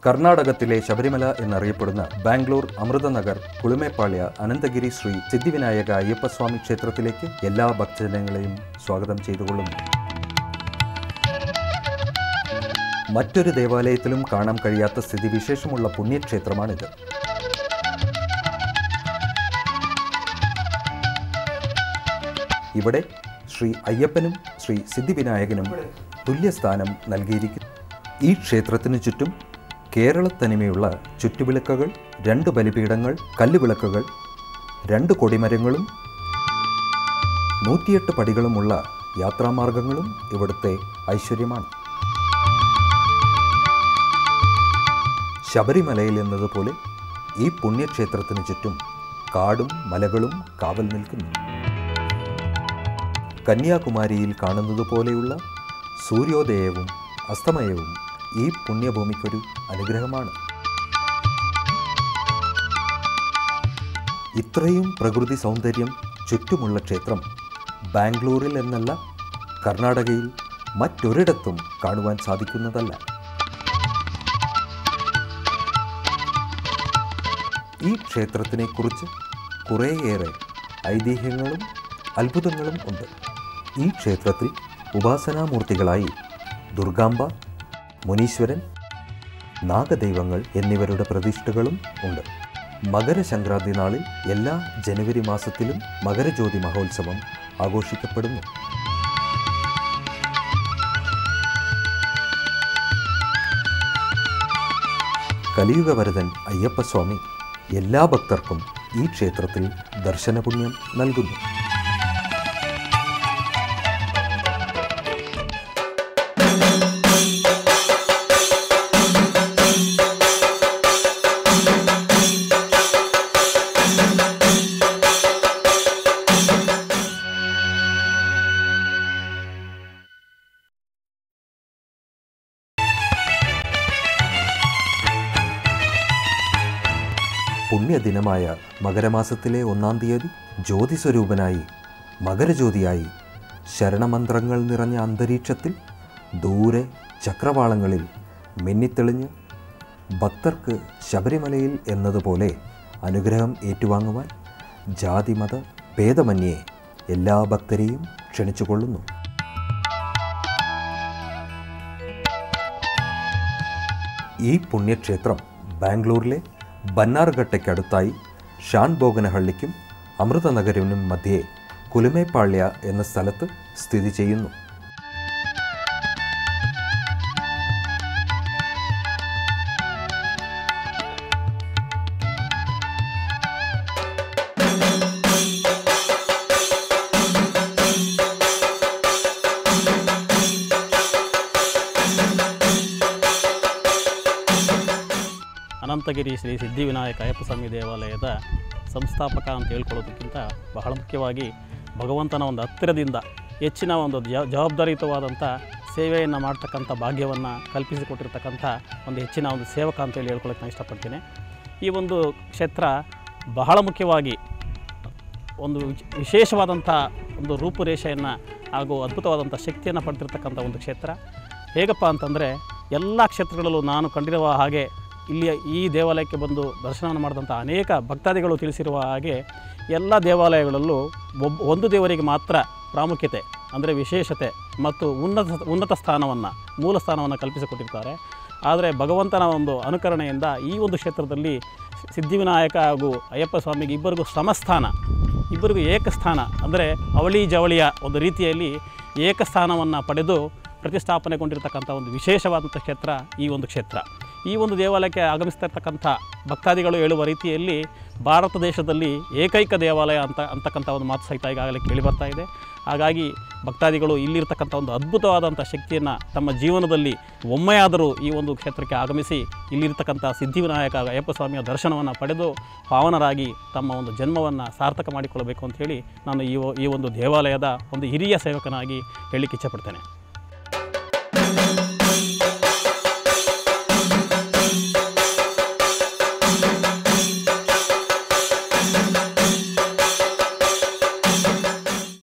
കർണാടകത്തിലെ ശബരിമല എന്നറിയപ്പെടുന്ന ബാംഗ്ലൂർ അമൃതനഗർ കുളുമേപ്പാള്യ അനന്തഗിരി ശ്രീ സിദ്ധിവിനായക അയ്യപ്പസ്വാമി ക്ഷേത്രത്തിലേക്ക് എല്ലാ ഭക്തജനങ്ങളെയും സ്വാഗതം ചെയ്തുകൊള്ളുന്നു. മറ്റൊരു ദേവാലയത്തിലും കാണാൻ കഴിയാത്ത സ്ഥിതിവിശേഷമുള്ള പുണ്യക്ഷേത്രമാണിത്. ഇവിടെ ശ്രീ അയ്യപ്പനും ശ്രീ സിദ്ധിവിനായകനും തുല്യസ്ഥാനം നൽകിയിരിക്കുന്നു. ഈ ക്ഷേത്രത്തിനു ചുറ്റും കേരളത്തനിമയുള്ള ചുറ്റുവിളക്കുകൾ, 2 ബലിപീഠങ്ങൾ, കല്ലുവിളക്കുകൾ, 2 കൊടിമരങ്ങളും 108 പടികളുമുള്ള യാത്രാമാർഗങ്ങളും ഇവിടുത്തെ ഐശ്വര്യമാണ്. ശബരിമലയിൽ എന്നതുപോലെ ഈ പുണ്യക്ഷേത്രത്തിനു ചുറ്റും കാടും മലകളും കാവൽ നിൽക്കുന്നു. കന്യാകുമാരിയിൽ കാണുന്നത് പോലെയുള്ള സൂര്യോദയവും അസ്തമയവും ഈ പുണ്യഭൂമിക്കൊരു അനുഗ്രഹമാണ്. ഇത്രയും പ്രകൃതി സൗന്ദര്യം ചുറ്റുമുള്ള ക്ഷേത്രം ബാംഗ്ലൂരിൽ എന്നല്ല, കർണാടകയിൽ മറ്റൊരിടത്തും കാണുവാൻ സാധിക്കുന്നതല്ല. ഈ ക്ഷേത്രത്തിനെക്കുറിച്ച് കുറേയേറെ ഐതിഹ്യങ്ങളും അത്ഭുതങ്ങളും ഉണ്ട്. ഈ ക്ഷേത്രത്തിൽ ഉപാസനാമൂർത്തികളായി ദുർഗാംബ, മുനീശ്വരൻ, നാഗദൈവങ്ങൾ എന്നിവരുടെ പ്രതിഷ്ഠകളും ഉണ്ട്. മകരസംക്രാന്തി നാളിൽ എല്ലാ ജനുവരി മാസത്തിലും മകരജ്യോതി മഹോത്സവം ആഘോഷിക്കപ്പെടുന്നു. കലിയുഗവരദൻ അയ്യപ്പസ്വാമി എല്ലാ ഭക്തർക്കും ഈ ക്ഷേത്രത്തിൽ ദർശനപുണ്യം നൽകുന്നു. പുണ്യദിനമായ മകരമാസത്തിലെ 1-ാം തീയതി ജ്യോതിസ്വരൂപനായി മകരജ്യോതിയായി ശരണമന്ത്രങ്ങൾ നിറഞ്ഞ അന്തരീക്ഷത്തിൽ ദൂരെ ചക്രവാളങ്ങളിൽ മിന്നിത്തെളിഞ്ഞ് ഭക്തർക്ക് ശബരിമലയിൽ എന്നതുപോലെ അനുഗ്രഹം ഏറ്റുവാങ്ങുവാൻ ജാതിമത ഭേദമന്യേ എല്ലാ ഭക്തരെയും ക്ഷണിച്ചുകൊള്ളുന്നു. ഈ പുണ്യക്ഷേത്രം ബാംഗ്ലൂരിലെ ബന്നാർഘട്ടയ്ക്കടുത്തായി ഷാൻബോഗനഹള്ളിക്കും അമൃതനഗറിനും മധ്യേ കുലുമേപ്പാള്യ എന്ന സ്ഥലത്ത് സ്ഥിതി ചെയ്യുന്നു. ಅನಂತಗಿರಿ ಶ್ರೀ ಸಿದ್ಧಿವಿನಾಯಕ ಅಯ್ಯಪ್ಪಸ್ವಾಮಿ ದೇವಾಲಯದ ಸಂಸ್ಥಾಪಕ ಅಂತ ಹೇಳ್ಕೊಳ್ಳೋದಕ್ಕಿಂತ ಬಹಳ ಮುಖ್ಯವಾಗಿ ಭಗವಂತನ ಒಂದು ಹತ್ತಿರದಿಂದ ಹೆಚ್ಚಿನ ಒಂದು ಜವಾಬ್ದಾರಿಯುತವಾದಂಥ ಸೇವೆಯನ್ನು ಮಾಡ್ತಕ್ಕಂಥ ಭಾಗ್ಯವನ್ನು ಕಲ್ಪಿಸಿಕೊಟ್ಟಿರ್ತಕ್ಕಂಥ ಒಂದು ಹೆಚ್ಚಿನ ಒಂದು ಸೇವಕ ಅಂತೇಳಿ ಹೇಳ್ಕೊಳ್ಳೋಕೆ ನಾನು ಇಷ್ಟಪಡ್ತೀನಿ. ಈ ಒಂದು ಕ್ಷೇತ್ರ ಬಹಳ ಮುಖ್ಯವಾಗಿ ಒಂದು ವಿಶೇಷವಾದಂಥ ಒಂದು ರೂಪುರೇಷೆಯನ್ನು ಹಾಗೂ ಅದ್ಭುತವಾದಂಥ ಶಕ್ತಿಯನ್ನು ಪಡೆದಿರ್ತಕ್ಕಂಥ ಒಂದು ಕ್ಷೇತ್ರ. ಹೇಗಪ್ಪ ಅಂತಂದರೆ ಎಲ್ಲ ಕ್ಷೇತ್ರಗಳಲ್ಲೂ ನಾನು ಕಂಡಿರುವ ಹಾಗೆ ಇಲ್ಲಿಯ ಈ ದೇವಾಲಯಕ್ಕೆ ಬಂದು ದರ್ಶನವನ್ನು ಮಾಡಿದಂಥ ಅನೇಕ ಭಕ್ತಾದಿಗಳು ತಿಳಿಸಿರುವ ಹಾಗೆ ಎಲ್ಲ ದೇವಾಲಯಗಳಲ್ಲೂ ಒಂದು ದೇವರಿಗೆ ಮಾತ್ರ ಪ್ರಾಮುಖ್ಯತೆ ಅಂದರೆ ವಿಶೇಷತೆ ಮತ್ತು ಉನ್ನತ ಸ್ಥಾನವನ್ನು ಮೂಲ ಸ್ಥಾನವನ್ನು ಕಲ್ಪಿಸಿಕೊಟ್ಟಿರ್ತಾರೆ. ಆದರೆ ಭಗವಂತನ ಒಂದು ಅನುಕರಣೆಯಿಂದ ಈ ಒಂದು ಕ್ಷೇತ್ರದಲ್ಲಿ ಸಿದ್ಧಿವಿನಾಯಕ ಹಾಗೂ ಅಯ್ಯಪ್ಪ ಸ್ವಾಮಿಗೆ ಇಬ್ಬರಿಗೂ ಸಮಸ್ಥಾನ, ಇಬ್ಬರಿಗೂ ಏಕಸ್ಥಾನ ಅಂದರೆ ಅವಳಿ ಜವಳಿಯ ಒಂದು ರೀತಿಯಲ್ಲಿ ಏಕಸ್ಥಾನವನ್ನು ಪಡೆದು ಪ್ರತಿಷ್ಠಾಪನೆಗೊಂಡಿರ್ತಕ್ಕಂಥ ಒಂದು ವಿಶೇಷವಾದಂಥ ಕ್ಷೇತ್ರ ಈ ಒಂದು ಕ್ಷೇತ್ರ. ಈ ಒಂದು ದೇವಾಲಯಕ್ಕೆ ಆಗಮಿಸ್ತಿರ್ತಕ್ಕಂಥ ಭಕ್ತಾದಿಗಳು ಹೇಳುವ ರೀತಿಯಲ್ಲಿ ಭಾರತ ದೇಶದಲ್ಲಿ ಏಕೈಕ ದೇವಾಲಯ ಅಂತಕ್ಕಂಥ ಒಂದು ಮಾತು ಸಹಿತ ಈಗಾಗಲೇ ಕೇಳಿಬರ್ತಾ ಇದೆ. ಹಾಗಾಗಿ ಭಕ್ತಾದಿಗಳು ಇಲ್ಲಿರ್ತಕ್ಕಂಥ ಒಂದು ಅದ್ಭುತವಾದಂಥ ಶಕ್ತಿಯನ್ನು ತಮ್ಮ ಜೀವನದಲ್ಲಿ ಒಮ್ಮೆಯಾದರೂ ಈ ಒಂದು ಕ್ಷೇತ್ರಕ್ಕೆ ಆಗಮಿಸಿ ಇಲ್ಲಿರ್ತಕ್ಕಂಥ ಸಿದ್ಧಿವಿನಾಯಕ ಅಯ್ಯಪ್ಪ ಸ್ವಾಮಿಯ ದರ್ಶನವನ್ನು ಪಡೆದು ಪಾವನರಾಗಿ ತಮ್ಮ ಒಂದು ಜನ್ಮವನ್ನು ಸಾರ್ಥಕ ಮಾಡಿಕೊಳ್ಳಬೇಕು ಅಂತ ಹೇಳಿ ನಾನು ಈ ಒಂದು ದೇವಾಲಯದ ಒಂದು ಹಿರಿಯ ಸೇವಕನಾಗಿ ಹೇಳಲಿಕ್ಕೆ ಇಚ್ಛಪಡ್ತೇನೆ.